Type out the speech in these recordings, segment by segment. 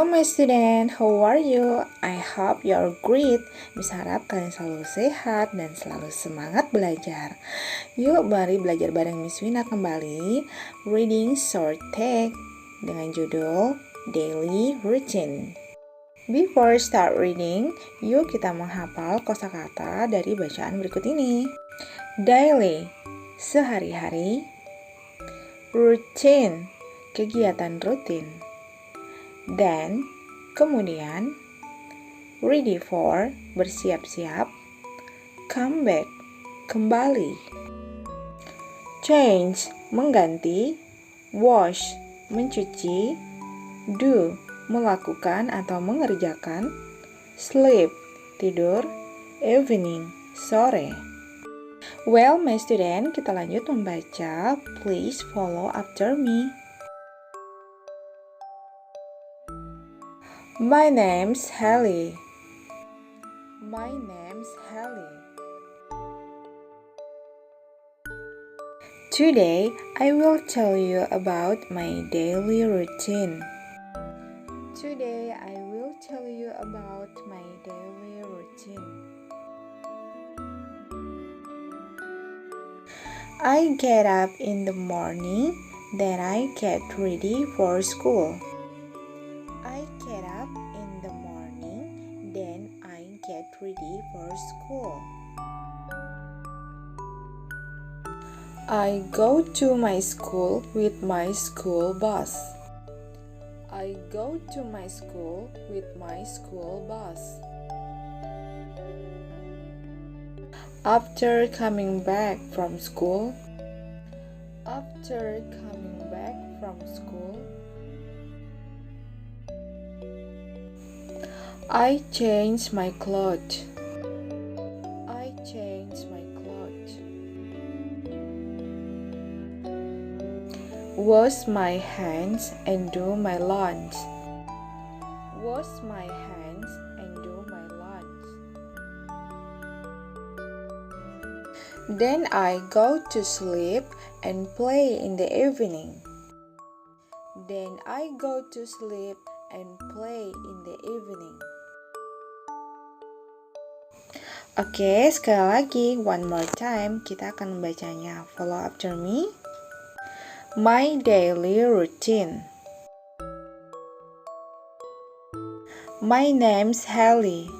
Hello my student, how are you? I hope you're great. Miss harap kalian selalu sehat dan selalu semangat belajar. Yuk mari belajar bareng Ms.wina kembali. Reading short text dengan judul Daily Routine. Before start reading, yuk kita menghafal kosakata dari bacaan berikut ini. Daily, sehari-hari. Routine, kegiatan rutin. Dan, kemudian, ready for, bersiap-siap. Come back, kembali. Change, mengganti. Wash, mencuci. Do, melakukan atau mengerjakan. Sleep, tidur. Evening, sore. Well, my student, kita lanjut membaca. Please follow after me. My name's Hallie. My name's Hallie. Today, I will tell you about my daily routine. Today, I will tell you about my daily routine. I get up in the morning, then I get ready for school. I get up in the morning, then I get ready for school. I go to my school with my school bus. I go to my school with my school bus. After coming back from school, I change my clothes. Wash my hands and do my lunch. Then I go to sleep and play in the evening. Oke, sekali lagi, one more time, kita akan membacanya. Follow after me. My daily routine. My name's Hallie.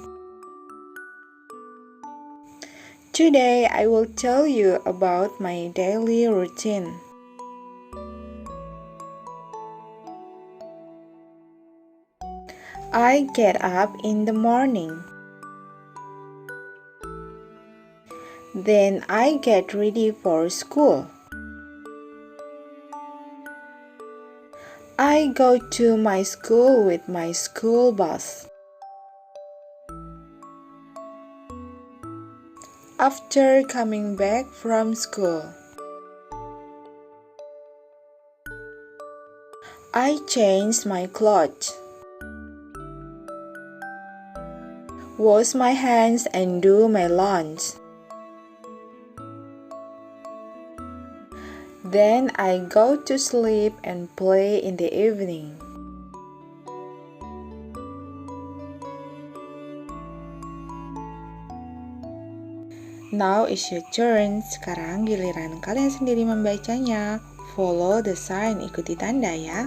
Today, I will tell you about my daily routine. I get up in the morning. Then I get ready for school. I go to my school with my school bus. After coming back from school, I change my clothes. Wash my hands and do my lunch. Then I go to sleep and play in the evening. Now is your turn. Sekarang giliran kalian sendiri membacanya. Follow the sign, ikuti tanda ya.